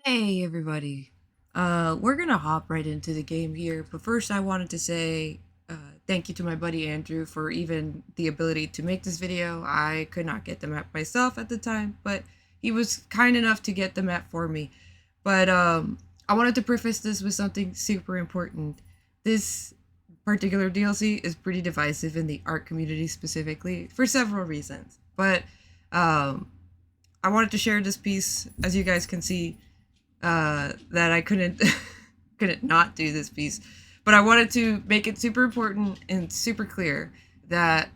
Hey everybody. We're gonna hop right into the game here, but first I wanted to say thank you to my buddy Andrew for even the ability to make this video. I could not get the map myself at the time, but he was kind enough to get the map for me. But I wanted to preface this with something super important. This particular DLC is pretty divisive in the art community specifically for several reasons. But I wanted to share this piece, as you guys can see, that I couldn't couldn't not do this piece, but I wanted to make it super important and super clear that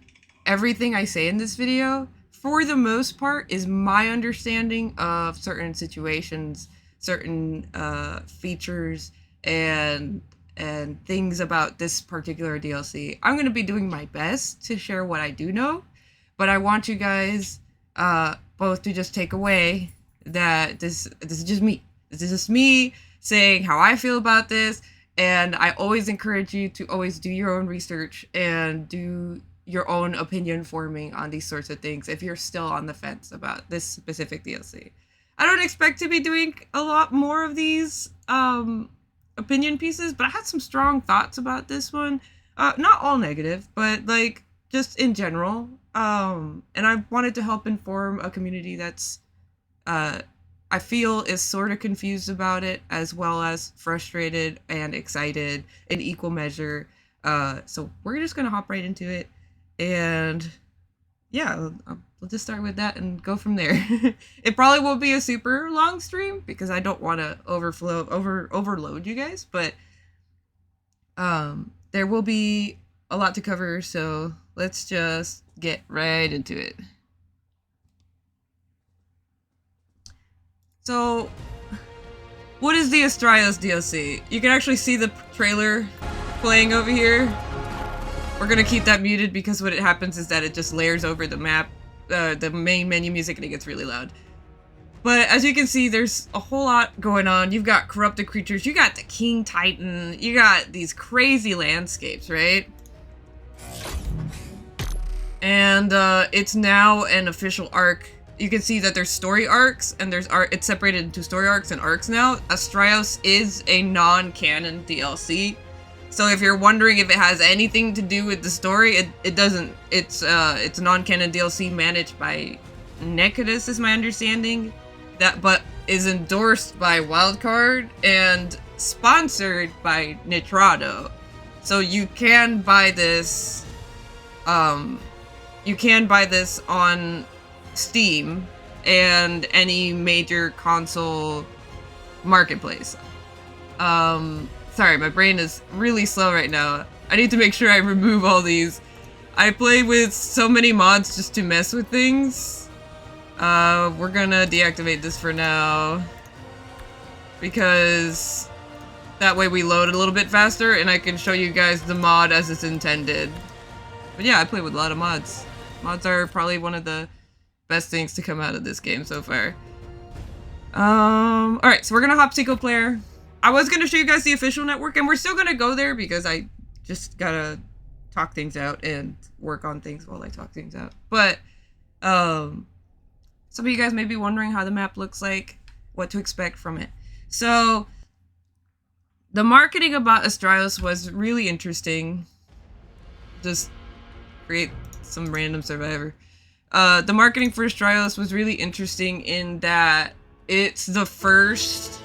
everything I say in this video, for the most part, is my understanding of certain situations, certain features, and things about this particular DLC. I'm gonna be doing my best to share what I do know, but I want you guys both to just take away that this is just me. This is just me saying how I feel about this, and I always encourage you to always do your own research and do your own opinion forming on these sorts of things if you're still on the fence about this specific DLC. I don't expect to be doing a lot more of these opinion pieces, but I had some strong thoughts about this one. Not all negative, but like just in general. And I wanted to help inform a community that's I feel is sort of confused about it, as well as frustrated and excited in equal measure. So we're just gonna hop right into it, and yeah, we'll just start with that and go from there. It probably won't be a super long stream because I don't want to overload you guys, but there will be a lot to cover, so let's just get right into it. So, what is the Astraeos DLC? You can actually see the trailer playing over here. We're gonna keep that muted because what it happens is that it just layers over the map, the main menu music, and it gets really loud. But as you can see, there's a whole lot going on. You've got corrupted creatures, you got the King Titan, you got these crazy landscapes, right? And it's now an official ARK. You can see that there's story arcs, and it's separated into story arcs and arcs now. Astraeos is a non-canon DLC. So if you're wondering if it has anything to do with the story, it doesn't. It's a non-canon DLC managed by Nekadus, is my understanding. But is endorsed by Wildcard and sponsored by Nitrado. So you can buy this you can buy this on Steam and any major console marketplace. Sorry, my brain is really slow right now. I need to make sure I remove all these. I play with so many mods just to mess with things. We're gonna deactivate this for now because that way we load a little bit faster and I can show you guys the mod as it's intended. But yeah, I play with a lot of mods. Mods are probably one of the best things to come out of this game so far. Alright, so we're gonna hop single player. I was gonna show you guys the official network, and we're still gonna go there because I just gotta talk things out and work on things while I talk things out. But, some of you guys may be wondering how the map looks like, what to expect from it. So, the marketing about Astraeos was really interesting. Just create some random survivor. The marketing for Astraeos was really interesting in that it's the first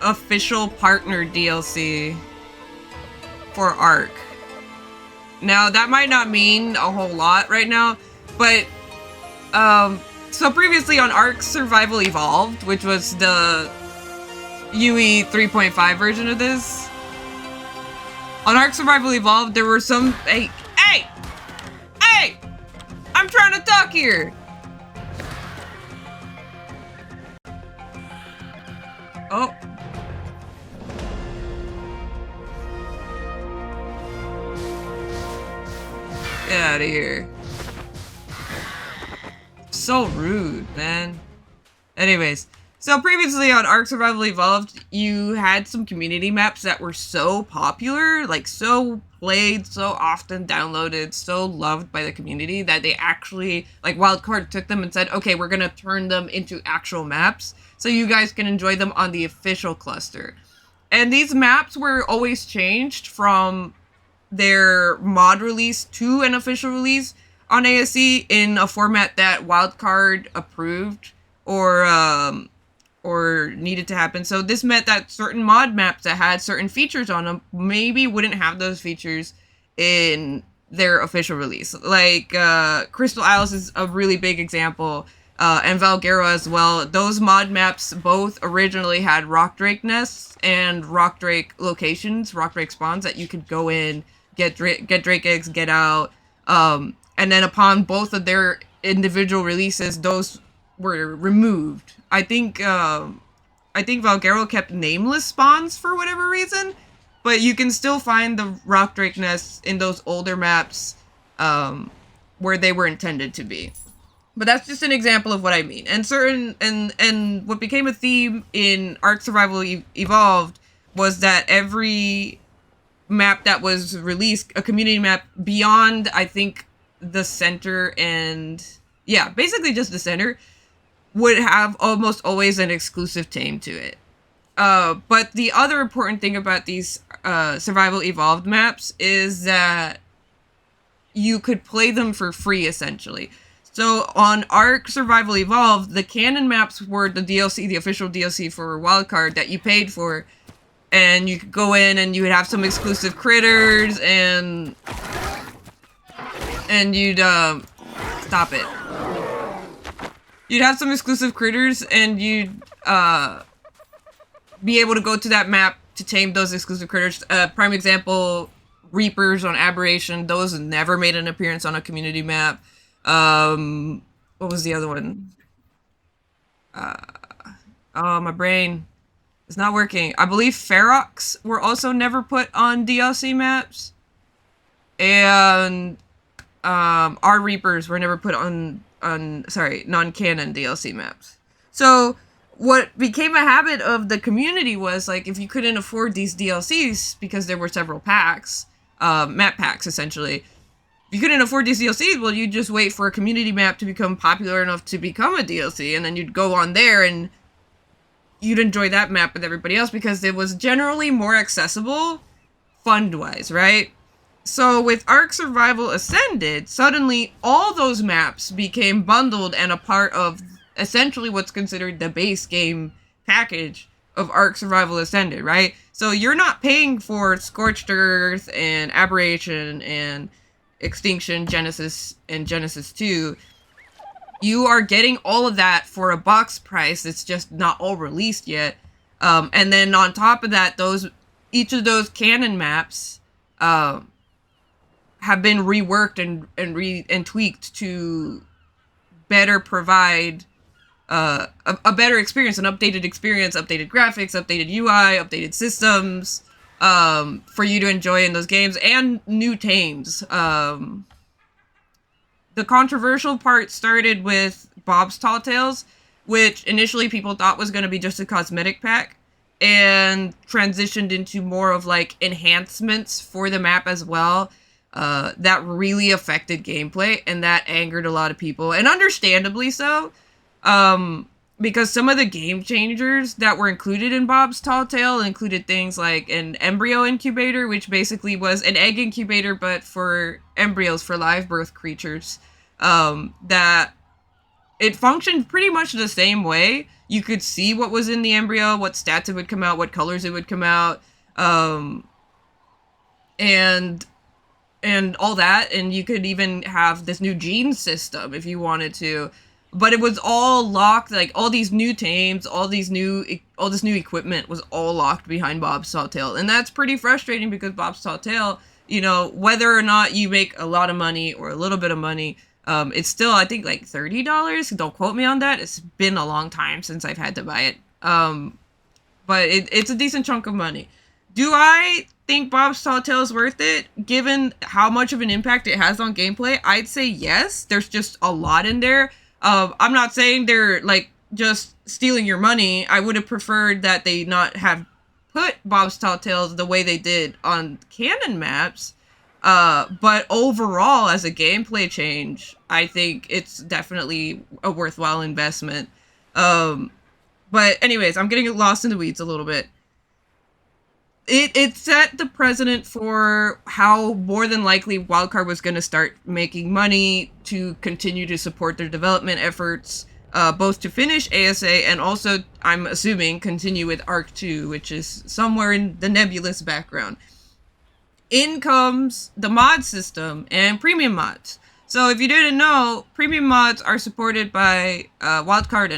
official partner DLC for ARK. Now, that might not mean a whole lot right now, but so previously on ARK Survival Evolved, which was the UE 3.5 version of this, on ARK Survival Evolved, there were some... Hey! I'm trying to talk here! Oh. Get out of here. So rude, man. Anyways, So previously on ARK Survival Evolved, you had some community maps that were so popular, like so played, so often downloaded, so loved by the community that they actually, like Wildcard took them and said, okay, we're going to turn them into actual maps so you guys can enjoy them on the official cluster. And these maps were always changed from their mod release to an official release on ASE in a format that Wildcard approved or needed to happen. So this meant that certain mod maps that had certain features on them maybe wouldn't have those features in their official release. Like Crystal Isles is a really big example, and Valguero as well. Those mod maps both originally had rock drake nests and rock drake locations, rock drake spawns that you could go in, get drake eggs, get out. And then upon both of their individual releases, those were removed. I think Valguero kept nameless spawns for whatever reason, but you can still find the rock drake nests in those older maps where they were intended to be. But that's just an example of what I mean. And what became a theme in ARK Survival Evolved was that every map that was released, a community map beyond, I think, the center and yeah, basically just the center, would have almost always an exclusive tame to it. But the other important thing about these Survival Evolved maps is that you could play them for free, essentially. So on ARK Survival Evolved, the canon maps were the DLC, the official DLC for Wildcard that you paid for. And you could go in and you would have some exclusive critters and you'd, stop it. You'd have some exclusive critters and you'd, be able to go to that map to tame those exclusive critters. Prime example, Reapers on Aberration. Those never made an appearance on a community map. What was the other one? Oh, my brain is not working. I believe Ferox were also never put on DLC maps. And, our Reapers were never put on non-canon DLC maps. So what became a habit of the community was, like, if you couldn't afford these DLCs because there were several packs, map packs essentially, if you couldn't afford these DLCs, well, you'd just wait for a community map to become popular enough to become a DLC, and then you'd go on there and you'd enjoy that map with everybody else because it was generally more accessible fund-wise, right? So with ARK Survival Ascended, suddenly all those maps became bundled and a part of essentially what's considered the base game package of ARK Survival Ascended, right? So you're not paying for Scorched Earth and Aberration and Extinction, Genesis, and Genesis 2. You are getting all of that for a box price. It's just not all released yet. And then on top of that, each of those canon maps have been reworked and tweaked to better provide a better experience, an updated experience, updated graphics, updated UI, updated systems for you to enjoy in those games, and new tames. The controversial part started with Bob's Tall Tales, which initially people thought was going to be just a cosmetic pack, and transitioned into more of like enhancements for the map as well. That really affected gameplay, and that angered a lot of people, and understandably so, because some of the game changers that were included in Bob's Tall Tale included things like an embryo incubator, which basically was an egg incubator, but for embryos, for live birth creatures, that it functioned pretty much the same way. You could see what was in the embryo, what stats it would come out, what colors it would come out, and all that, and you could even have this new gene system if you wanted to, but it was all locked. Like all these new tames, all this new equipment was all locked behind Bob's Tall Tale, and that's pretty frustrating because Bob's Tall Tale, you know, whether or not you make a lot of money or a little bit of money, it's still, I think, like $30. Don't quote me on that. It's been a long time since I've had to buy it, but it's a decent chunk of money. Do I think Bob's Tall Tale is worth it, given how much of an impact it has on gameplay? I'd say yes. There's just a lot in there. I'm not saying they're, like, just stealing your money. I would have preferred that they not have put Bob's Tall Tales the way they did on canon maps. But overall, as a gameplay change, I think it's definitely a worthwhile investment. But anyways, I'm getting lost in the weeds a little bit. It set the precedent for how more than likely Wildcard was going to start making money to continue to support their development efforts, both to finish ASA and also, I'm assuming, continue with ARK 2, which is somewhere in the nebulous background. In comes the mod system and premium mods. So if you didn't know, premium mods are supported by Wildcard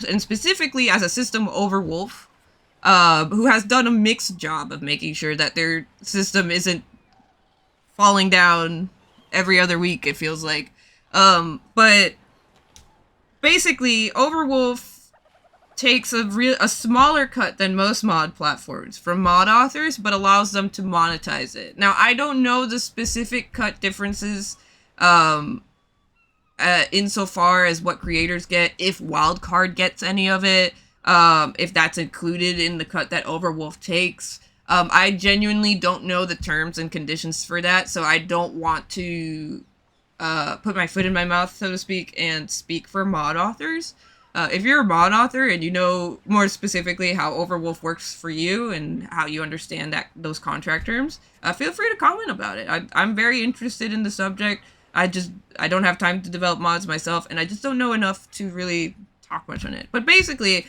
and specifically as a system Overwolf, who has done a mixed job of making sure that their system isn't falling down every other week, it feels like. But basically, Overwolf takes a smaller cut than most mod platforms from mod authors, but allows them to monetize it. Now, I don't know the specific cut differences insofar as what creators get, if Wildcard gets any of it, if that's included in the cut that Overwolf takes. I genuinely don't know the terms and conditions for that, so I don't want to put my foot in my mouth, so to speak, and speak for mod authors. If you're a mod author and you know more specifically how Overwolf works for you and how you understand those contract terms, feel free to comment about it. I'm very interested in the subject. I don't have time to develop mods myself, and I just don't know enough to really talk much on it. But basically,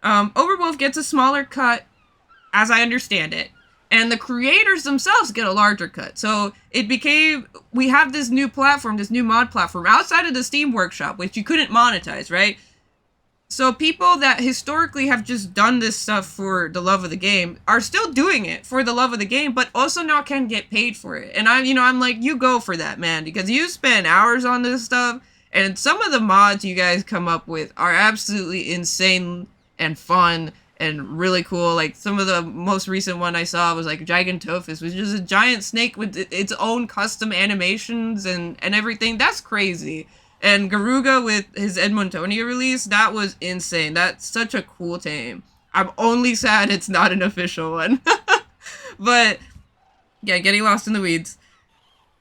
Overwolf gets a smaller cut, as I understand it, and the creators themselves get a larger cut. So we have this new platform, this new mod platform, outside of the Steam Workshop, which you couldn't monetize, right? So people that historically have just done this stuff for the love of the game are still doing it for the love of the game, but also now can get paid for it. And I'm like, you go for that, man, because you spend hours on this stuff, and some of the mods you guys come up with are absolutely insane and fun and really cool. Like, some of the most recent one I saw was like Gigantophis, which is a giant snake with its own custom animations and everything. That's crazy. And Garuga with his Edmontonia release, that was insane. That's such a cool tame. I'm only sad it's not an official one. But, yeah, getting lost in the weeds.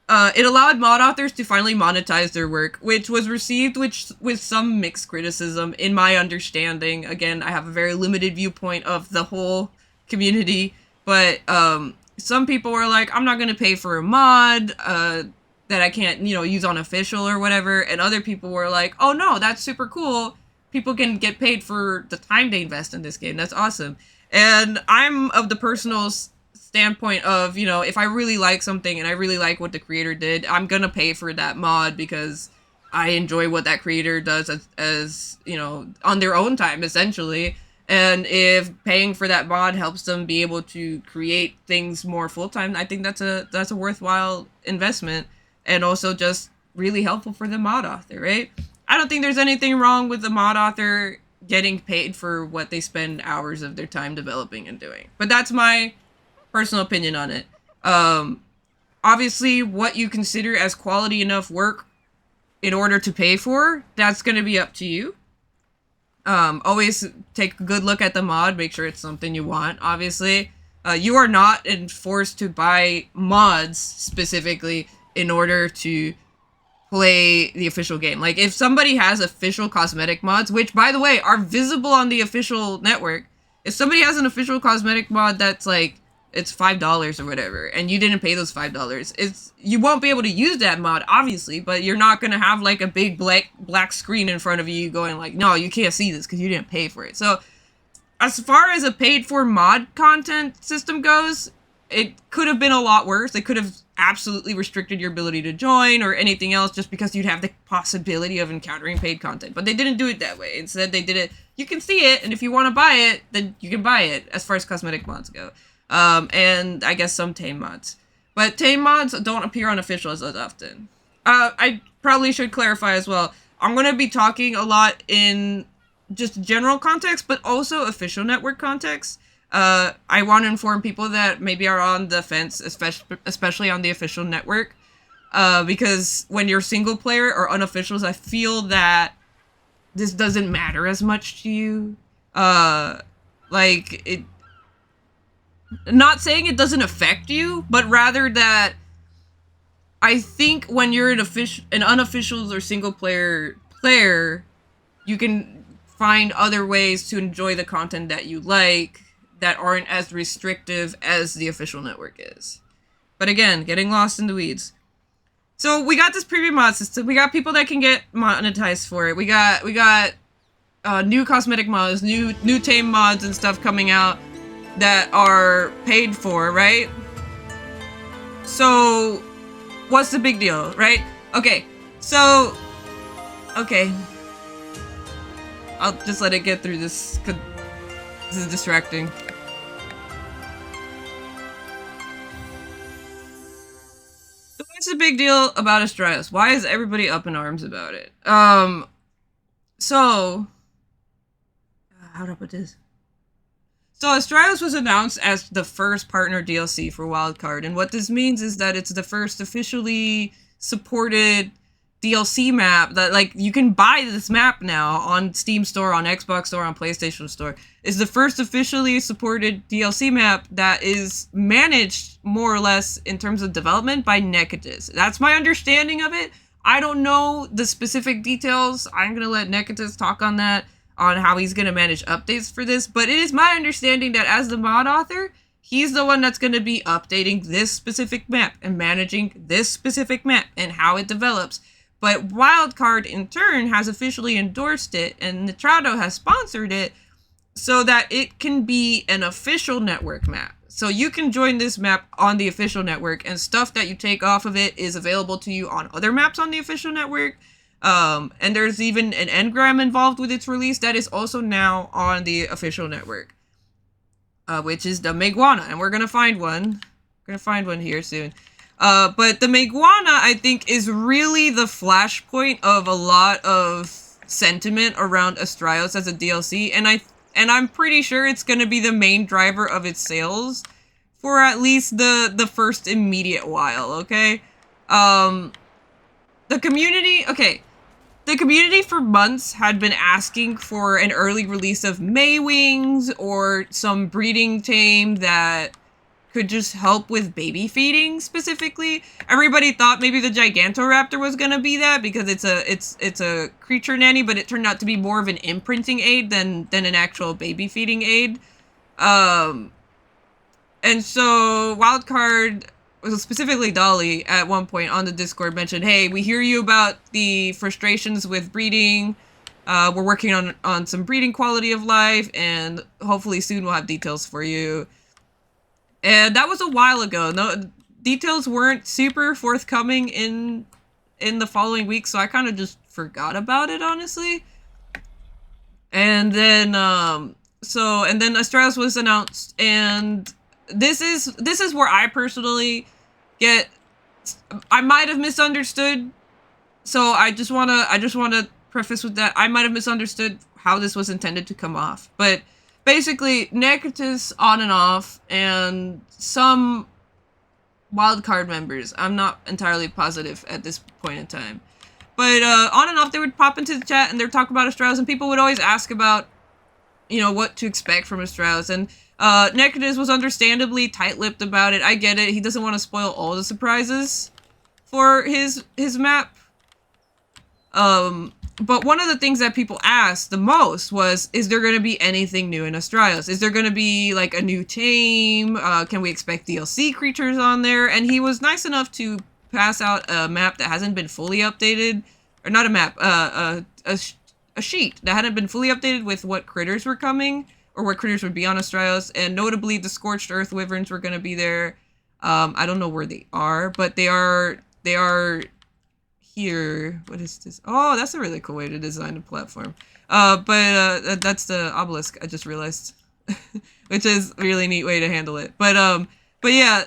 It allowed mod authors to finally monetize their work, which was received with some mixed criticism, in my understanding. Again, I have a very limited viewpoint of the whole community, but some people were like, I'm not going to pay for a mod that I can't, use on official or whatever, and other people were like, oh no, that's super cool. People can get paid for the time they invest in this game. That's awesome. And I'm of the personal standpoint of, if I really like something and I really like what the creator did, I'm gonna pay for that mod because I enjoy what that creator does as on their own time, essentially. And if paying for that mod helps them be able to create things more full-time, I think that's a worthwhile investment, and also just really helpful for the mod author, right? I don't think there's anything wrong with the mod author getting paid for what they spend hours of their time developing and doing. But that's my personal opinion on it. Obviously, what you consider as quality enough work in order to pay for, that's going to be up to you. Always take a good look at the mod, make sure it's something you want, obviously. You are not forced to buy mods specifically in order to play the official game. Like, if somebody has official cosmetic mods, which, by the way, are visible on the official network, if somebody has an official cosmetic mod that's like, it's $5 or whatever, and you didn't pay those $5, you won't be able to use that mod, obviously, but you're not gonna have like a big black screen in front of you going like, no, you can't see this because you didn't pay for it. So as far as a paid for mod content system goes, it could have been a lot worse. They could have absolutely restricted your ability to join or anything else just because you'd have the possibility of encountering paid content. But they didn't do it that way. Instead, they did it, you can see it, and if you want to buy it, then you can buy it, as far as cosmetic mods go. And I guess some tame mods. But tame mods don't appear on officials as often. I probably should clarify as well. I'm going to be talking a lot in just general context, but also official network context. I want to inform people that maybe are on the fence, especially on the official network. Because when you're single player or unofficials, I feel that this doesn't matter as much to you. Like, it, not saying it doesn't affect you, but rather that I think when you're an unofficial or single player, you can find other ways to enjoy the content that you like that aren't as restrictive as the official network is. But again, getting lost in the weeds. So we got this premium mod system. We got people that can get monetized for it. We got new cosmetic mods, new tame mods and stuff coming out that are paid for, right? So what's the big deal, right? Okay, so okay, I'll just let it get through this because this is distracting. So what's the big deal about Astraeos? Why is everybody up in arms about it? So how do I put this? So Astraeos was announced as the first partner DLC for Wildcard, and what this means is that it's the first officially supported DLC map that, like, you can buy this map now on Steam Store, on Xbox Store, on PlayStation Store. It's the first officially supported DLC map that is managed more or less in terms of development by Necatus. That's my understanding of it. I don't know the specific details. I'm gonna let Necatus talk on that, on how he's going to manage updates for this, but it is my understanding that as the mod author, he's the one that's going to be updating this specific map and managing this specific map and how it develops. But Wildcard, in turn, has officially endorsed it, and Shoutout has sponsored it so that it can be an official network map. So you can join this map on the official network, and stuff that you take off of it is available to you on other maps on the official network. And there's even an engram involved with its release that is also now on the official network, which is the Meguana, and we're gonna find one. We're gonna find one here soon. But the Meguana, I think, is really the flashpoint of a lot of sentiment around Astraeos as a DLC, and I'm pretty sure it's gonna be the main driver of its sales for at least the first immediate while. Okay, the community. Okay. The community for months had been asking for an early release of Maywings or some breeding tame that could just help with baby feeding specifically. Everybody thought maybe the Gigantoraptor was gonna be that because it's a creature nanny, but it turned out to be more of an imprinting aid than an actual baby feeding aid. And so Wildcard, specifically Dolly, at one point on the Discord mentioned, hey, we hear you about the frustrations with breeding. We're working on some breeding quality of life, and hopefully soon we'll have details for you. And that was a while ago. No details weren't super forthcoming in the following week, so I kind of just forgot about it, honestly. And then then Astraeos was announced, and this is where I personally I might have misunderstood. So I just wanna preface with that. I might have misunderstood how this was intended to come off. But basically, Necatus on and off, and some Wildcard members, I'm not entirely positive at this point in time, but on and off, they would pop into the chat and they'd talk about Astraeos, and people would always ask about, what to expect from Astraeos, and Necatus was understandably tight-lipped about it. I get it. He doesn't want to spoil all the surprises for his map. But one of the things that people asked the most was, is there going to be anything new in Astraeos? Is there going to be, like, a new tame? Can we expect DLC creatures on there? And he was nice enough to pass out a map that hasn't been fully updated. Or not a map, a sheet that hadn't been fully updated with what critters were coming, or what critters would be on Astraeos, and notably the Scorched Earth Wyverns were going to be there. I don't know where they are, but they are here. What is this? Oh, that's a really cool way to design a platform. But that's the obelisk, I just realized. Which is a really neat way to handle it. But yeah,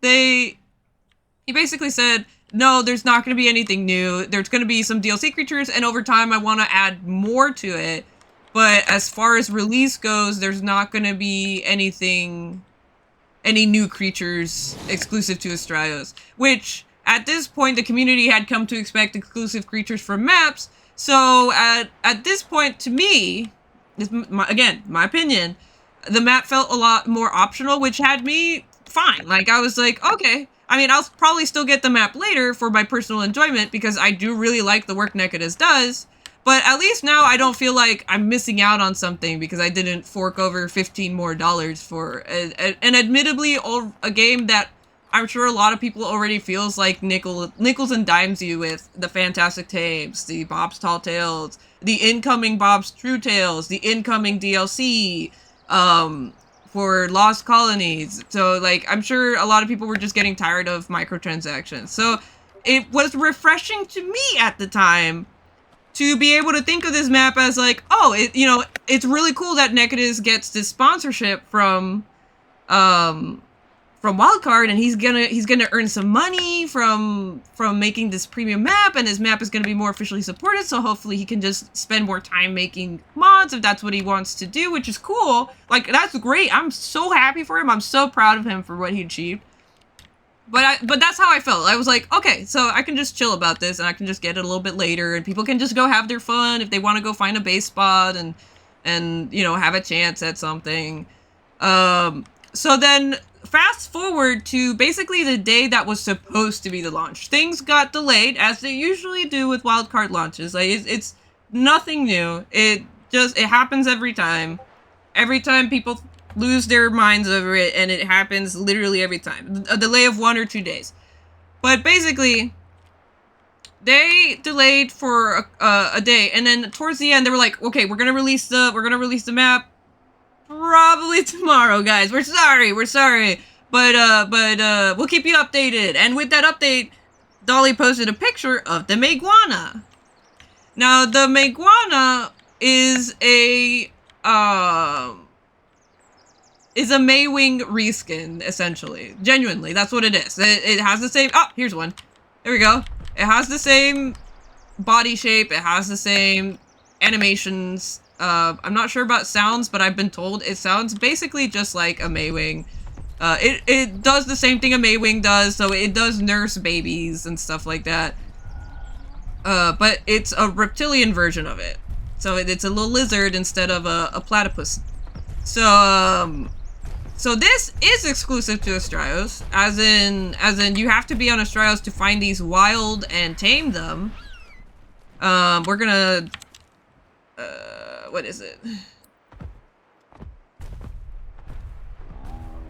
he basically said, no, there's not going to be anything new. There's going to be some DLC creatures, and over time I want to add more to it. But as far as release goes, there's not going to be any new creatures exclusive to Astraeos. Which, at this point, the community had come to expect exclusive creatures from maps, So at this point, to me, again, my opinion, the map felt a lot more optional, which had me fine. Like, I was like, okay. I mean, I'll probably still get the map later for my personal enjoyment because I do really like the work Nekidus does. But at least now I don't feel like I'm missing out on something because I didn't fork over $15 more for an admittedly a game that I'm sure a lot of people already feels like nickels and dimes you with the Fantastic Tapes, the Bob's Tall Tales, the incoming Bob's True Tales, the incoming DLC, for Lost Colonies. So, like, I'm sure a lot of people were just getting tired of microtransactions. So, it was refreshing to me at the time to be able to think of this map as like, oh, it's really cool that Nekidus gets this sponsorship from Wildcard, and he's gonna earn some money from making this premium map, and his map is gonna be more officially supported, so hopefully he can just spend more time making mods if that's what he wants to do, which is cool. Like, that's great. I'm so happy for him. I'm so proud of him for what he achieved. But that's how I felt. I was like, okay, so I can just chill about this, and I can just get it a little bit later, and people can just go have their fun if they want to go find a base spot and have a chance at something. So then fast forward to basically the day that was supposed to be the launch. Things got delayed, as they usually do with wildcard launches. Like, it's nothing new. It happens every time. Every time people lose their minds over it, and it happens literally every time. A delay of 1 or 2 days. But basically, they delayed for a day, and then towards the end, they were like, okay, we're gonna release the map probably tomorrow, guys. We're sorry. But we'll keep you updated. And with that update, Dolly posted a picture of the Meguana. Now, the Meguana is a Maywing reskin, essentially. Genuinely, that's what it is. It has the same... Oh, here's one. There we go. It has the same body shape. It has the same animations. I'm not sure about sounds, but I've been told it sounds basically just like a Maywing. It does the same thing a Maywing does, so it does nurse babies and stuff like that. But it's a reptilian version of it. So it's a little lizard instead of a platypus. So this is exclusive to Astraeos, as in you have to be on Astraeos to find these wild and tame them. We're gonna, what is it?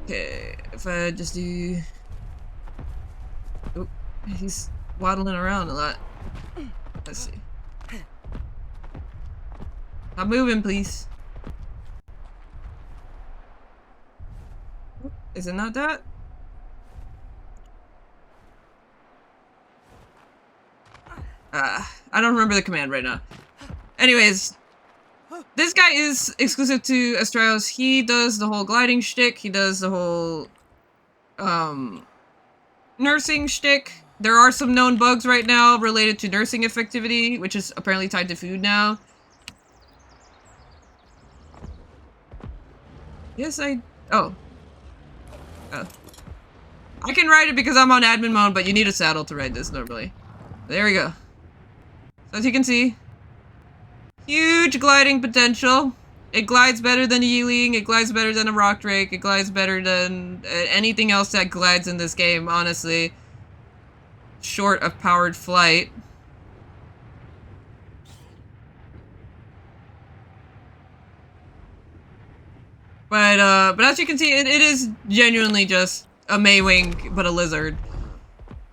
Okay, if I just do... Oop, he's waddling around a lot. Let's see. Stop moving, please. Is it not that? I don't remember the command right now. Anyways, this guy is exclusive to Astraeos. He does the whole gliding shtick. He does the whole nursing shtick. There are some known bugs right now related to nursing effectivity, which is apparently tied to food now. Yes, oh. I can ride it because I'm on admin mode, but you need a saddle to ride this normally. There we go. So as you can see, huge gliding potential. It glides better than a Yeeling, it glides better than a Rock Drake, it glides better than anything else that glides in this game, honestly. Short of powered flight. But as you can see, it is genuinely just a Maywing, but a lizard.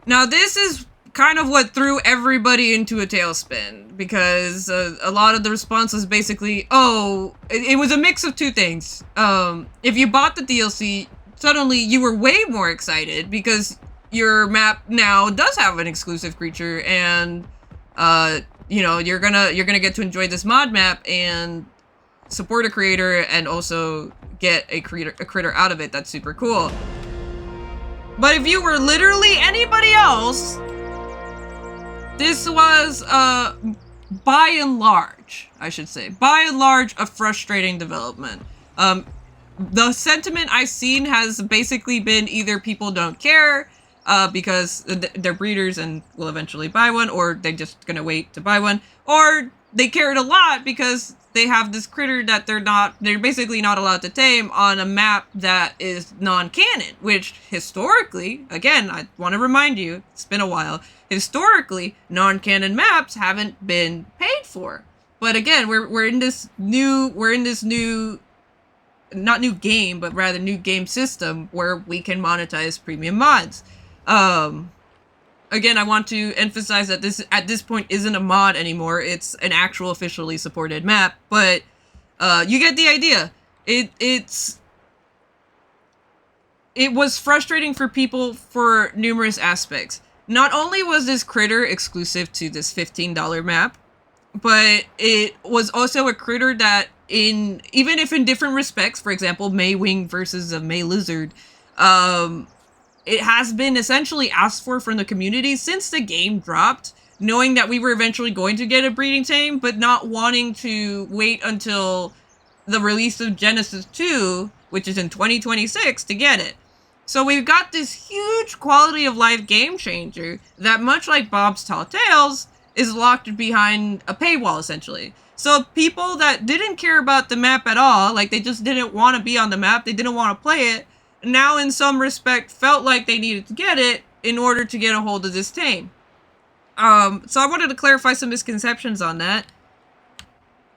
Now, this is kind of what threw everybody into a tailspin, because a lot of the response was basically, oh, it was a mix of two things. If you bought the DLC, suddenly you were way more excited, because your map now does have an exclusive creature, and, you know, you're gonna get to enjoy this mod map, and support a creator, and also get a critter out of it. That's super cool. But if you were literally anybody else, this was, by and large, I should say, by and large, a frustrating development. The sentiment I've seen has basically been either people don't care, because they're breeders and will eventually buy one, or they're just gonna wait to buy one, or they care it a lot because they have this critter that they're basically not allowed to tame on a map that is non-canon, which historically, again, I want to remind you, it's been a while, historically, non-canon maps haven't been paid for. But again, we're in this new, not new game, but rather new game system where we can monetize premium mods. Again, I want to emphasize that this, at this point, isn't a mod anymore. It's an actual officially supported map, but you get the idea. It was frustrating for people for numerous aspects. Not only was this critter exclusive to this $15 map, but it was also a critter that, even if in different respects, for example, Maywing versus a May Lizard, it has been essentially asked for from the community since the game dropped, knowing that we were eventually going to get a breeding tame, but not wanting to wait until the release of Genesis 2, which is in 2026, to get it. So we've got this huge quality of life game changer that, much like Bob's Tall Tales, is locked behind a paywall, essentially. So people that didn't care about the map at all, like they just didn't want to be on the map, they didn't want to play it, now in some respect felt like they needed to get it in order to get a hold of this tame. So I wanted to clarify some misconceptions on that.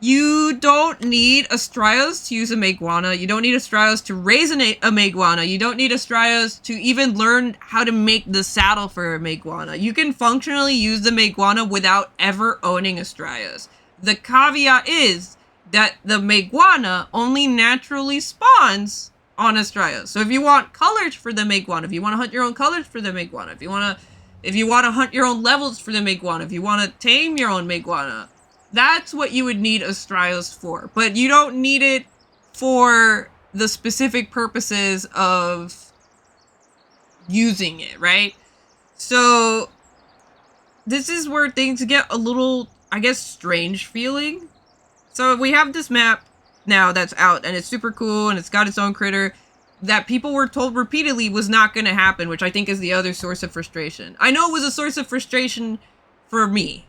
You don't need Astraeos to use a Meguana. You don't need Astraeos to raise a Meguana. You don't need Astraeos to even learn how to make the saddle for a Meguana. You can functionally use the Meguana without ever owning Astraeos. The caveat is that the Meguana only naturally spawns on Astraeos. So if you want colors for the Meguana, if you want to hunt your own colors for the Meguana, if you want to hunt your own levels for the Meguana, if you want to tame your own Meguana, that's what you would need Astraeos for. But you don't need it for the specific purposes of using it, right? So this is where things get a little, I guess, strange feeling. So we have this map now that's out, and it's super cool, and it's got its own critter that people were told repeatedly was not going to happen, which I think is the other source of frustration. I know it was a source of frustration for me.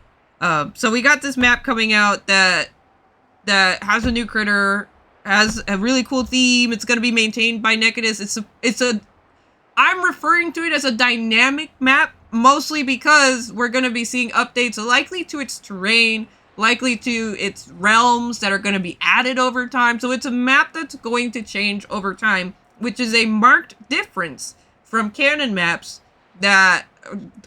So we got this map coming out that has a new critter, has a really cool theme. It's going to be maintained by Nekidus. I'm referring to it as a dynamic map, mostly because we're going to be seeing updates likely to its terrain, likely to its realms that are going to be added over time. So it's a map that's going to change over time, which is a marked difference from canon maps that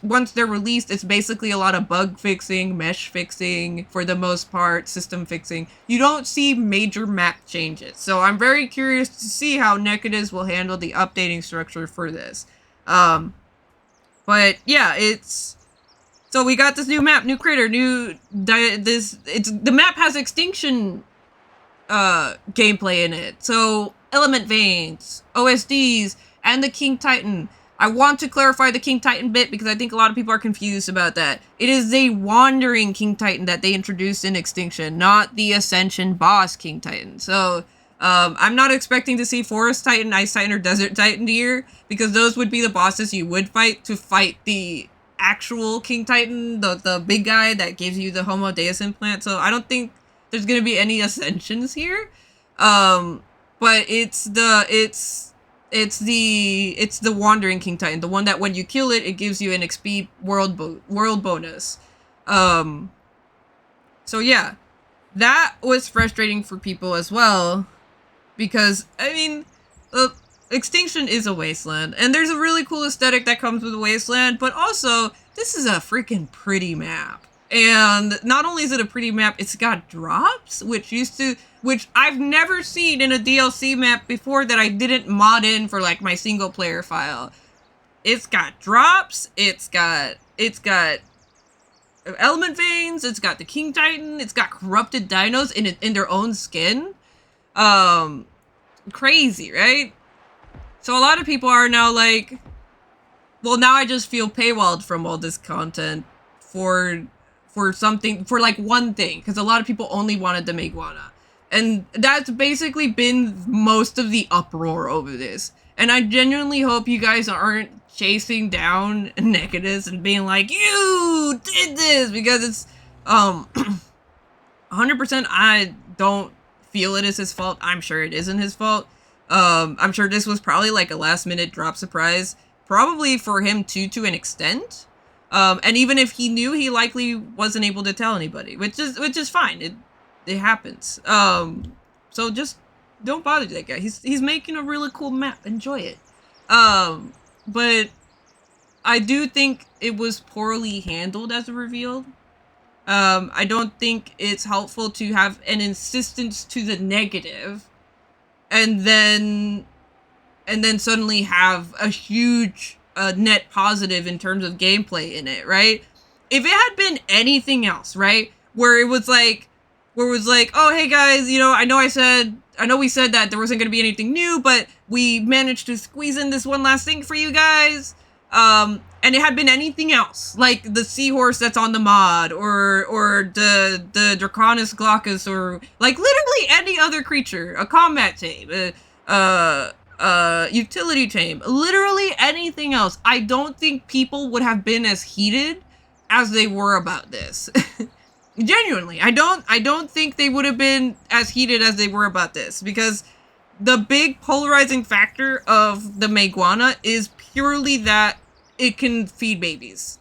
once they're released, it's basically a lot of bug fixing, mesh fixing, for the most part, system fixing. You don't see major map changes. So I'm very curious to see how Nekidus will handle the updating structure for this. But yeah, so we got this new map, new critter, the map has extinction gameplay in it. So element veins, OSDs, and the King Titan. I want to clarify the King Titan bit because I think a lot of people are confused about that. It is a wandering King Titan that they introduced in Extinction, not the Ascension boss King Titan. So I'm not expecting to see Forest Titan, Ice Titan, or Desert Titan here, because those would be the bosses you would fight to fight the actual King Titan, the big guy that gives you the Homo Deus implant. So I don't think there's gonna be any Ascensions here. But it's the wandering King Titan, the one that when you kill it, it gives you an XP world bonus. So yeah, that was frustrating for people as well, because I mean, Extinction is a wasteland, and there's a really cool aesthetic that comes with a wasteland, but also this is a freaking pretty map. And not only is it a pretty map, it's got drops, which I've never seen in a DLC map before that I didn't mod in for like my single player file. It's got drops, it's got element veins, it's got the King Titan, it's got corrupted dinos in their own skin. Crazy, right? So a lot of people are now like, well, now I just feel paywalled from all this content for something, for like one thing, because a lot of people only wanted the Meguana. And that's basically been most of the uproar over this. And I genuinely hope you guys aren't chasing down negatives and being like, you did this, because it's 100% I don't feel it is his fault. I'm sure it isn't his fault. I'm sure this was probably like a last minute drop surprise, probably for him too, to an extent. And even if he knew, he likely wasn't able to tell anybody, which is fine. It happens. So just don't bother that guy. He's making a really cool map. Enjoy it. But I do think it was poorly handled as a reveal. I don't think it's helpful to have an insistence to the negative and then suddenly have a huge net positive in terms of gameplay in it, right? If it had been anything else, right, where it was like, oh, hey guys, you know, I know we said that there wasn't going to be anything new, but we managed to squeeze in this one last thing for you guys. And it had been anything else, like the seahorse that's on the mod, or the Draconis Glaucus, or like literally any other creature, a combat tame, utility tame, literally anything else, I don't think people would have been as heated as they were about this. Genuinely, I don't think they would have been as heated as they were about this, because the big polarizing factor of the Meguana is purely that it can feed babies.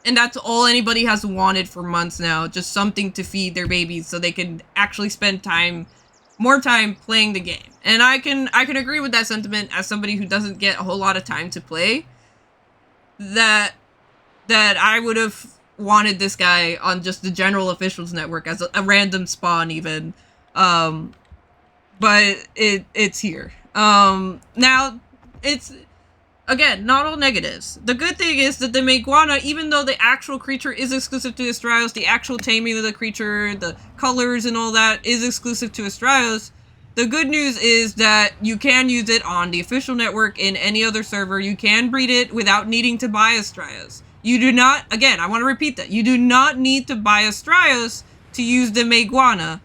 And that's all anybody has wanted for months now, just something to feed their babies so they can actually spend more time playing the game. And I can agree with that sentiment as somebody who doesn't get a whole lot of time to play, that I would have wanted this guy on just the general officials network as a random spawn even. But it's here. Now, it's, again, not all negatives. The good thing is that the Meguana, even though the actual creature is exclusive to Astraeos, the actual taming of the creature, the colors and all that is exclusive to Astraeos, the good news is that you can use it on the official network in any other server. You can breed it without needing to buy Astraeos. You do not, again, I want to repeat that, you do not need to buy Astraeos to use the Meguana.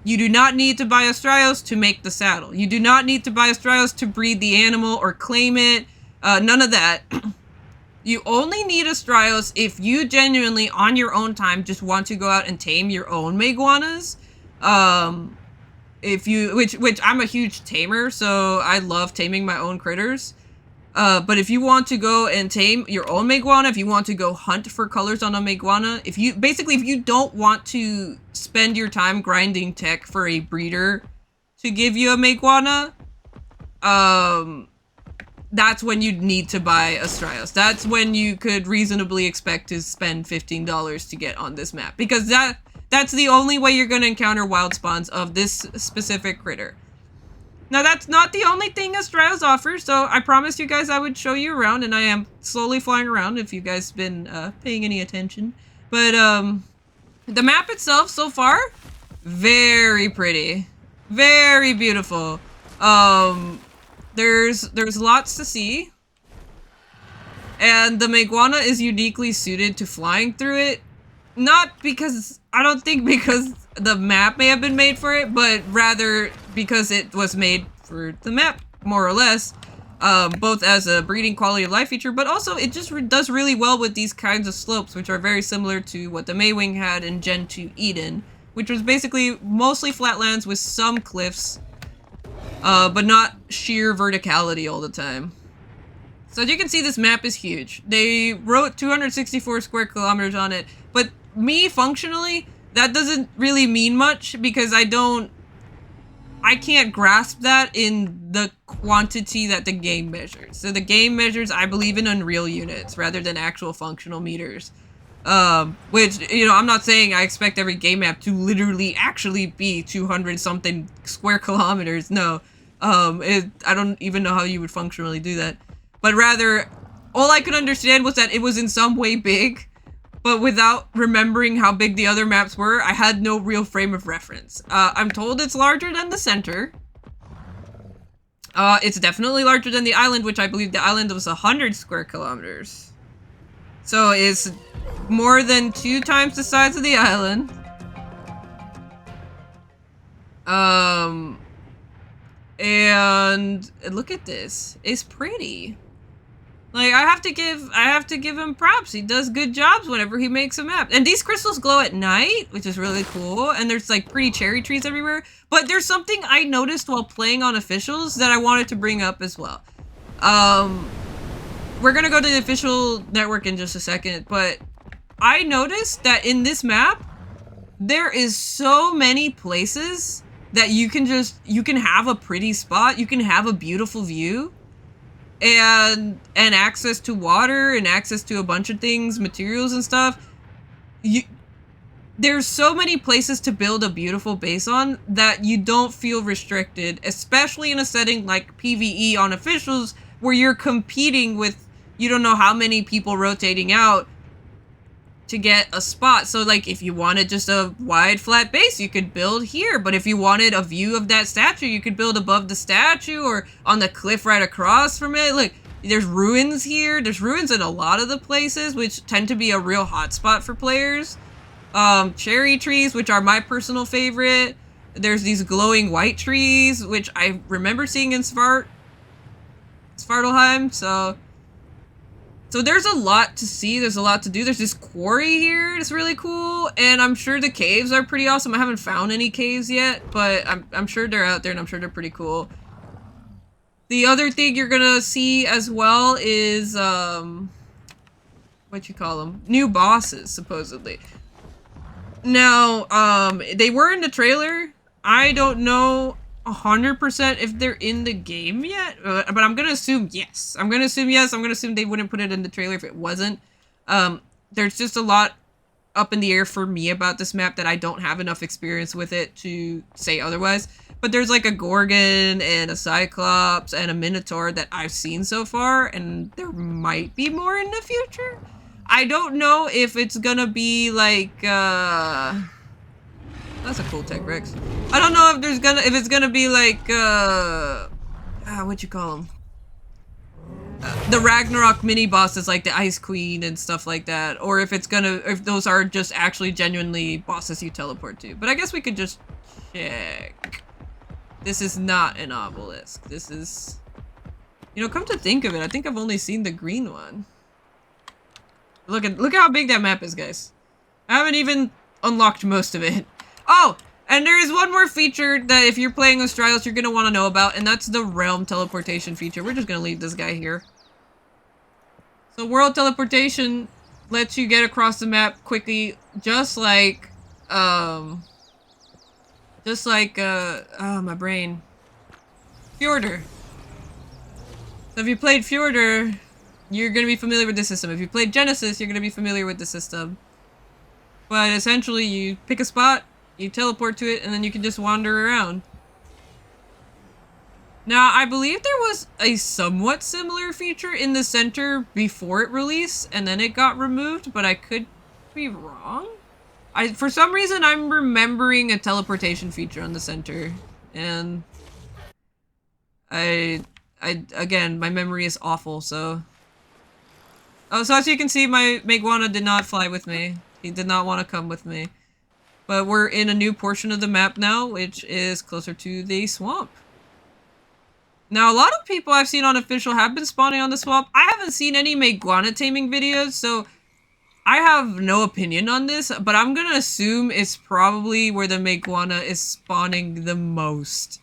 You do not need to buy Astraeos to make the saddle. You do not need to buy Astraeos to breed the animal or claim it. None of that. You only need Astraeos if you genuinely, on your own time, just want to go out and tame your own Meguanas. Which I'm a huge tamer, so I love taming my own critters. But if you want to go and tame your own Meguana, if you want to go hunt for colors on a Meguana, if you don't want to spend your time grinding tech for a breeder to give you a Meguana, that's when you'd need to buy Astraeos. That's when you could reasonably expect to spend $15 to get on this map, because that's the only way you're going to encounter wild spawns of this specific critter. Now, that's not the only thing Astraeos offers, so I promised you guys I would show you around, and I am slowly flying around if you guys been paying any attention. But the map itself so far, very pretty, very beautiful. There's lots to see, and the Meguana is uniquely suited to flying through it. Not because, I don't think because the map may have been made for it, but rather because it was made for the map, more or less. Both as a breeding quality of life feature, but also it just does really well with these kinds of slopes, which are very similar to what the Maywing had in Gen 2 Eden, which was basically mostly flatlands with some cliffs, but not sheer verticality all the time. So as you can see, this map is huge. They wrote 264 square kilometers on it, but me, functionally, that doesn't really mean much, because I can't grasp that in the quantity that the game measures. So the game measures, I believe, in Unreal units rather than actual functional meters. Which, you know, I'm not saying I expect every game map to literally actually be 200 something square kilometers. No. I don't even know how you would functionally do that. But rather, all I could understand was that it was in some way big, but without remembering how big the other maps were, I had no real frame of reference. I'm told it's larger than the center. It's definitely larger than the island, which I believe the island was 100 square kilometers. So it's more than 2 times the size of the island. And look at this. It's pretty. Like, I have to give him props. He does good jobs whenever he makes a map. And these crystals glow at night, which is really cool. And there's like pretty cherry trees everywhere. But there's something I noticed while playing on officials that I wanted to bring up as well. We're gonna go to the official network in just a second, but I noticed that in this map, there is so many places that you can have a pretty spot, you can have a beautiful view, and access to water and access to a bunch of things, materials and stuff. There's so many places to build a beautiful base on that you don't feel restricted, especially in a setting like PvE on officials where you're competing with you don't know how many people rotating out to get a spot. So like if you wanted just a wide flat base, you could build here, but if you wanted a view of that statue, you could build above the statue or on the cliff right across from it. Like there's ruins here. There's ruins in a lot of the places, which tend to be a real hotspot for players. Cherry trees, which are my personal favorite. There's these glowing white trees, which I remember seeing in Svartalheim. So there's a lot to see, there's a lot to do. There's this quarry here, it's really cool, and I'm sure the caves are pretty awesome. I haven't found any caves yet, but I'm sure they're out there, and I'm sure they're pretty cool. The other thing you're gonna see as well is, what you call them? New bosses, supposedly. Now, they were in the trailer. I don't know 100% if they're in the game yet, but I'm gonna assume yes. I'm gonna assume they wouldn't put it in the trailer if it wasn't. There's just a lot up in the air for me about this map that I don't have enough experience with it to say otherwise. But there's like a Gorgon and a Cyclops and a Minotaur that I've seen so far, and there might be more in the future. I don't know if it's gonna be like, that's a cool tech, Rex. I don't know if it's gonna be like, what you call them? The Ragnarok mini bosses like the Ice Queen and stuff like that, or if those are just actually genuinely bosses you teleport to. But I guess we could just check. This is not an obelisk. This is, you know, come to think of it, I think I've only seen the green one. Look how big that map is, guys. I haven't even unlocked most of it. Oh, and there is one more feature that if you're playing Astraeos, you're gonna want to know about, and that's the realm teleportation feature. We're just gonna leave this guy here. So world teleportation lets you get across the map quickly, just like, oh, my brain. Fjordur. So if you played Fjordur, you're gonna be familiar with the system. If you played Genesis, you're gonna be familiar with the system. But essentially, you pick a spot, you teleport to it, and then you can just wander around. Now, I believe there was a somewhat similar feature in the center before it released, and then it got removed, but I could be wrong. For some reason, I'm remembering a teleportation feature on the center, and again, my memory is awful, so... Oh, so as you can see, my Meguana did not fly with me. He did not want to come with me. But we're in a new portion of the map now, which is closer to the swamp. Now, a lot of people I've seen on official have been spawning on the swamp. I haven't seen any Meguana taming videos, so I have no opinion on this, but I'm gonna assume it's probably where the Meguana is spawning the most.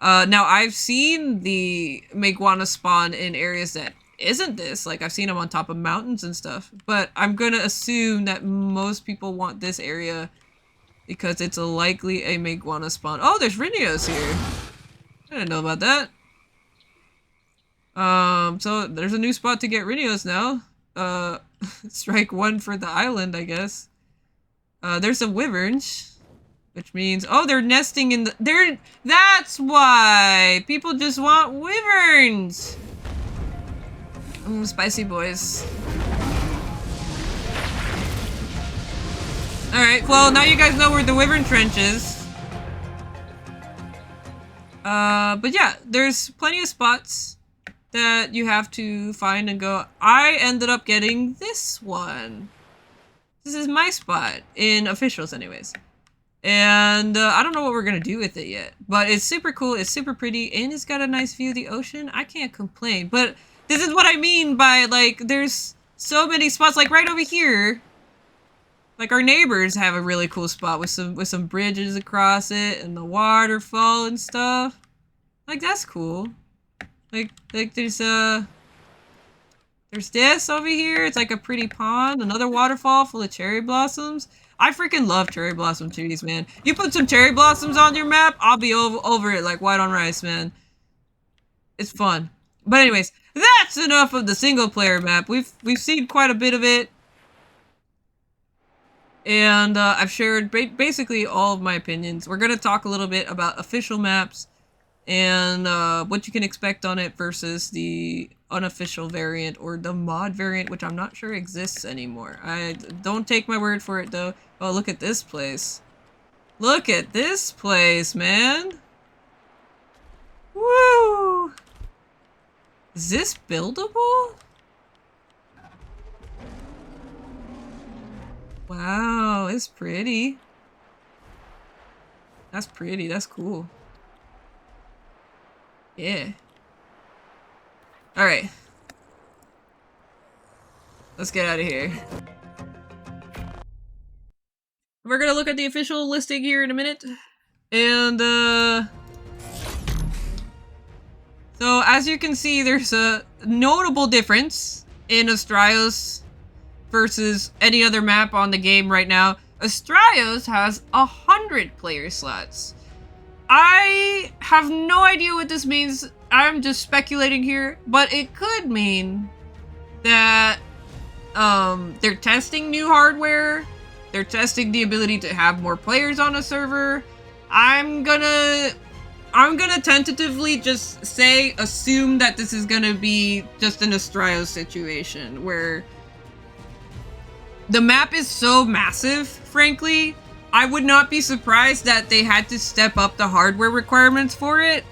Now, I've seen the Meguana spawn in areas that isn't this, like I've seen them on top of mountains and stuff, but I'm gonna assume that most people want this area because it's likely a Meguana spawn. Oh, there's Rhinios here. I didn't know about that. So there's a new spot to get Rhinios now. Strike one for the island, I guess. There's some wyverns, which means, oh, they're nesting in the, that's why people just want wyverns. Spicy boys. Alright, well, now you guys know where the Wyvern Trench is. But yeah, there's plenty of spots that you have to find and go. I ended up getting this one. This is my spot, in officials anyways. And I don't know what we're gonna do with it yet. But it's super cool, it's super pretty, and it's got a nice view of the ocean. I can't complain, but This is what I mean by, like, there's so many spots, like right over here. Like, our neighbors have a really cool spot with some bridges across it and the waterfall and stuff. Like, that's cool. Like there's this over here. It's like a pretty pond. Another waterfall full of cherry blossoms. I freaking love cherry blossom trees, man. You put some cherry blossoms on your map, I'll be over it like white on rice, man. It's fun. But anyways, that's enough of the single player map. We've seen quite a bit of it. And I've shared basically all of my opinions. We're going to talk a little bit about official maps and what you can expect on it versus the unofficial variant or the mod variant, which I'm not sure exists anymore. I don't take my word for it though. Oh, look at this place. Look at this place, man. Woo! Is this buildable? Wow, it's pretty. That's pretty, that's cool. Yeah. Alright. Let's get out of here. We're gonna look at the official listing here in a minute. And, so, as you can see, there's a notable difference in Astraeos versus any other map on the game right now. Astraeos has 100 player slots. I have no idea what this means. I'm just speculating here, but it could mean that they're testing new hardware. They're testing the ability to have more players on a server. I'm gonna tentatively just assume that this is gonna be just an Astraeos situation where the map is so massive, frankly. I would not be surprised that they had to step up the hardware requirements for it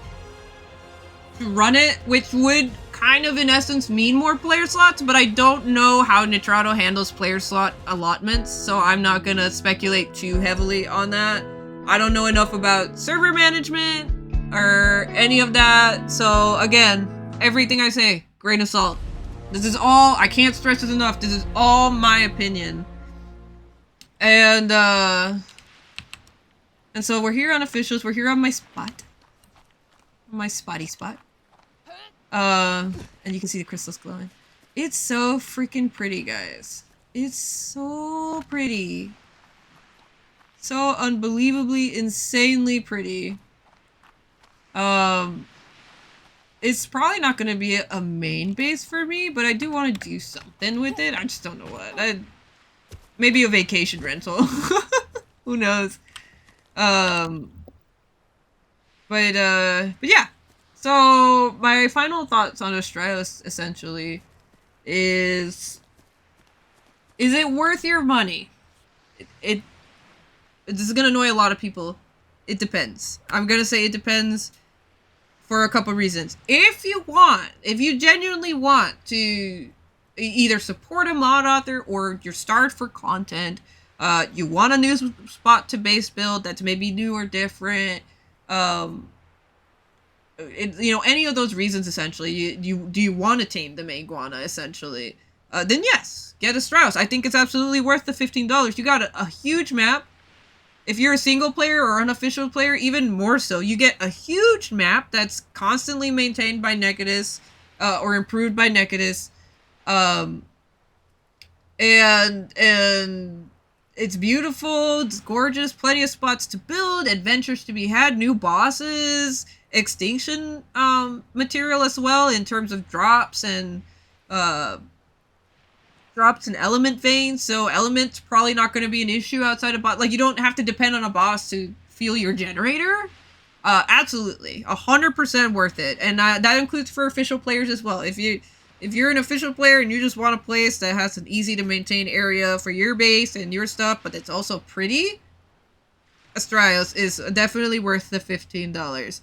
to run it, which would kind of in essence mean more player slots, but I don't know how Nitrado handles player slot allotments, so I'm not gonna speculate too heavily on that. I don't know enough about server management or any of that, so again, everything I say, grain of salt. This is all, I can't stress this enough, this is all my opinion. And so we're here on officials, we're here on my spot. My spotty spot. And you can see the crystals glowing. It's so freaking pretty, guys. It's so pretty. So unbelievably, insanely pretty. It's probably not going to be a main base for me, but I do want to do something with it. I just don't know what. Maybe a vacation rental. Who knows? But yeah. So my final thoughts on Astraeos essentially is it worth your money? This is gonna annoy a lot of people. It depends. I'm gonna say it depends for a couple reasons. If you genuinely want to either support a mod author or you're starved for content, you want a new spot to base build that's maybe new or different, any of those reasons essentially, do you want to tame the Maguana essentially, then yes, get Astraeos. I think it's absolutely worth the $15. You got a huge map. If you're a single player or unofficial player, even more so, you get a huge map that's constantly maintained by Necadus, or improved by Necadus, and it's beautiful, it's gorgeous, plenty of spots to build, adventures to be had, new bosses, extinction material as well in terms of drops and element veins, so element's probably not going to be an issue outside of boss. Like, you don't have to depend on a boss to fuel your generator. Absolutely 100% worth it, and that includes for official players as well. If you're an official player and you just want a place that has an easy to maintain area for your base and your stuff, but it's also pretty, Astraeos is definitely worth the $15.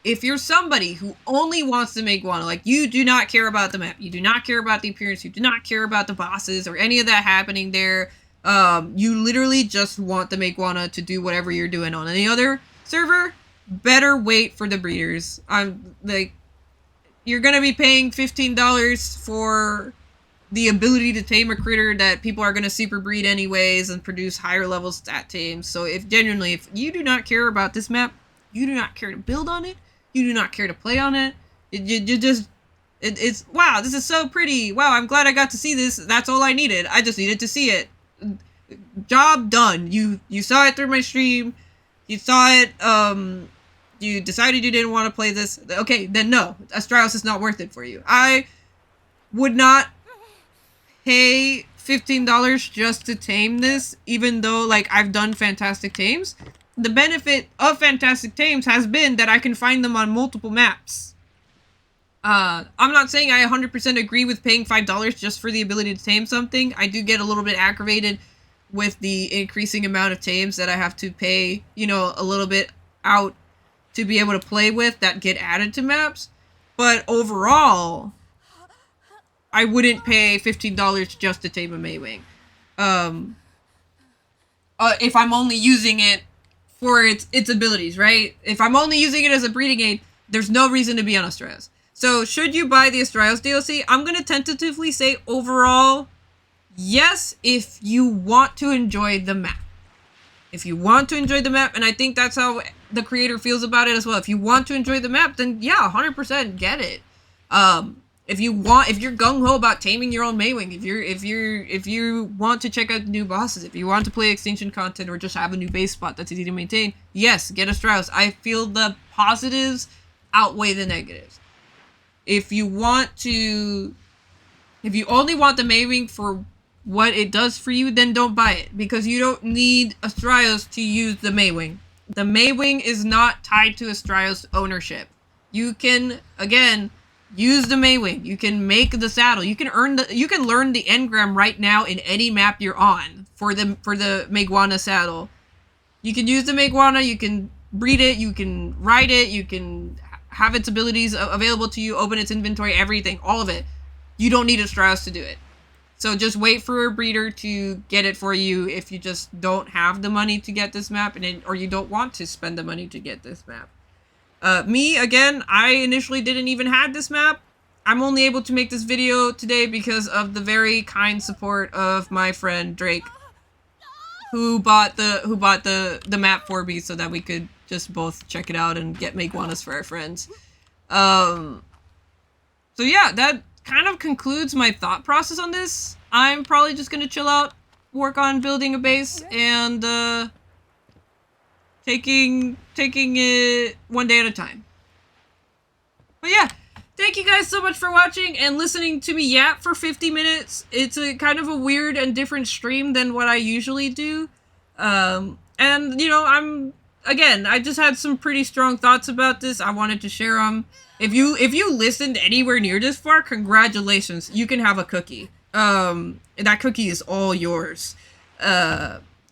If you're somebody who only wants to make Guana, like you do not care about the map, you do not care about the appearance, you do not care about the bosses or any of that happening there, you literally just want the Maguana to do whatever you're doing on any other server, better wait for the breeders. I'm like, you're gonna be paying $15 for the ability to tame a critter that people are gonna super breed anyways and produce higher level stat tames. So if you do not care about this map, you do not care to build on it, you do not care to play on it, it's wow, this is so pretty. Wow, I'm glad I got to see this. That's all I needed. I just needed to see it. Job done. You saw it through my stream. You saw it. You decided you didn't want to play this. Okay, then no. Astraeos is not worth it for you. I would not pay $15 just to tame this, even though, like, I've done fantastic tames. The benefit of fantastic tames has been that I can find them on multiple maps. I'm not saying I 100% agree with paying $5 just for the ability to tame something. I do get a little bit aggravated with the increasing amount of tames that I have to pay, you know, a little bit out to be able to play with that get added to maps. But overall, I wouldn't pay $15 just to tame a Maywing. If I'm only using it for its abilities, right? If I'm only using it as a breeding aid, there's no reason to be on Astraeos. So, should you buy the Astraeos DLC? I'm going to tentatively say overall, yes, if you want to enjoy the map. If you want to enjoy the map, and I think that's how the creator feels about it as well. If you want to enjoy the map, then yeah, 100% get it. If you're gung-ho about taming your own Maywing, if you want to check out new bosses, if you want to play extinction content or just have a new base spot that's easy to maintain, yes, get Astraeos. I feel the positives outweigh the negatives. If you only want the Maywing for what it does for you, then don't buy it, because you don't need Astraeos to use the Maywing. The Maywing is not tied to Astraeos ownership. You can, again, use the Maywing. You can make the saddle. You can learn the engram right now in any map you're on for the Meguana saddle. You can use the Meguana, you can breed it, you can ride it, you can have its abilities available to you, open its inventory, everything, all of it. You don't need Astraeos to do it. So just wait for a breeder to get it for you if you just don't have the money to get this map, or you don't want to spend the money to get this map. Me, again, I initially didn't even have this map. I'm only able to make this video today because of the very kind support of my friend Drake, who bought the map for me so that we could just both check it out and get Meguanas for our friends. So yeah, that kind of concludes my thought process on this. I'm probably just gonna chill out, work on building a base, and taking it one day at a time. But yeah, thank you guys so much for watching and listening to me yap for 50 minutes. It's a kind of a weird and different stream than what I usually do. And you know, I just had some pretty strong thoughts about this. I wanted to share them. If you listened anywhere near this far, congratulations. You can have a cookie. That cookie is all yours.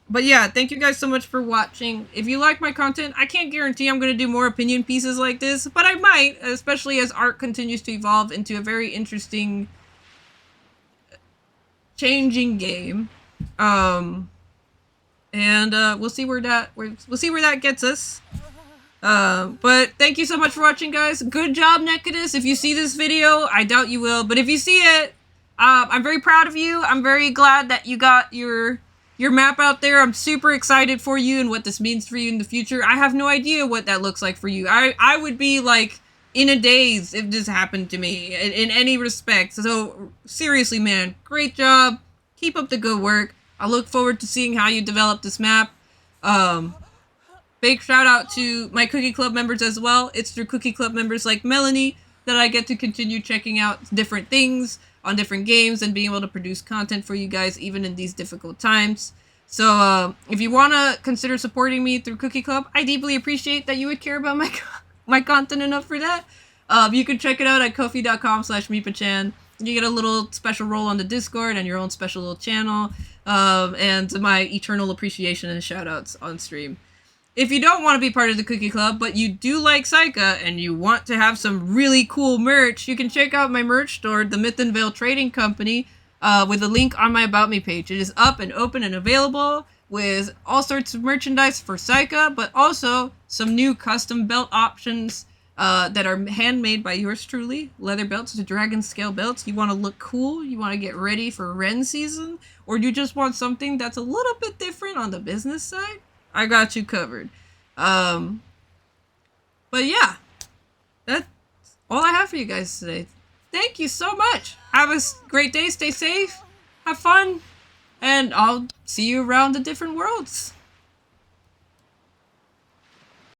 But yeah, thank you guys so much for watching. If you like my content, I can't guarantee I'm going to do more opinion pieces like this, but I might, especially as ARK continues to evolve into a very interesting, changing game. And we'll see where that gets us. But thank you so much for watching, guys. Good job, Nekadis. If you see this video, I doubt you will, but if you see it, I'm very proud of you. I'm very glad that you got your map out there. I'm super excited for you and what this means for you in the future. I have no idea what that looks like for you. I would be like in a daze if this happened to me in any respect. So seriously, man, great job. Keep up the good work. I look forward to seeing how you develop this map. Big shout out to my Cookie Club members as well. It's through Cookie Club members like Melanie that I get to continue checking out different things on different games and being able to produce content for you guys even in these difficult times. So if you want to consider supporting me through Cookie Club, I deeply appreciate that you would care about my content enough for that. You can check it out at ko-fi.com/mipachan. You get a little special role on the Discord and your own special little channel, and my eternal appreciation and shoutouts on stream. If you don't want to be part of the Cookie Club, but you do like Saika and you want to have some really cool merch, you can check out my merch store, the Myth and Veil Trading Company, with a link on my About Me page. It is up and open and available with all sorts of merchandise for Saika, but also some new custom belt options that are handmade by yours truly. Leather belts to dragon scale belts. You want to look cool? You want to get ready for Ren season? Or you just want something that's a little bit different on the business side? I got you covered. Um, but yeah, that's all I have for you guys today. Thank you so much. Have a great day. Stay safe. Have fun. And I'll see you around the different worlds.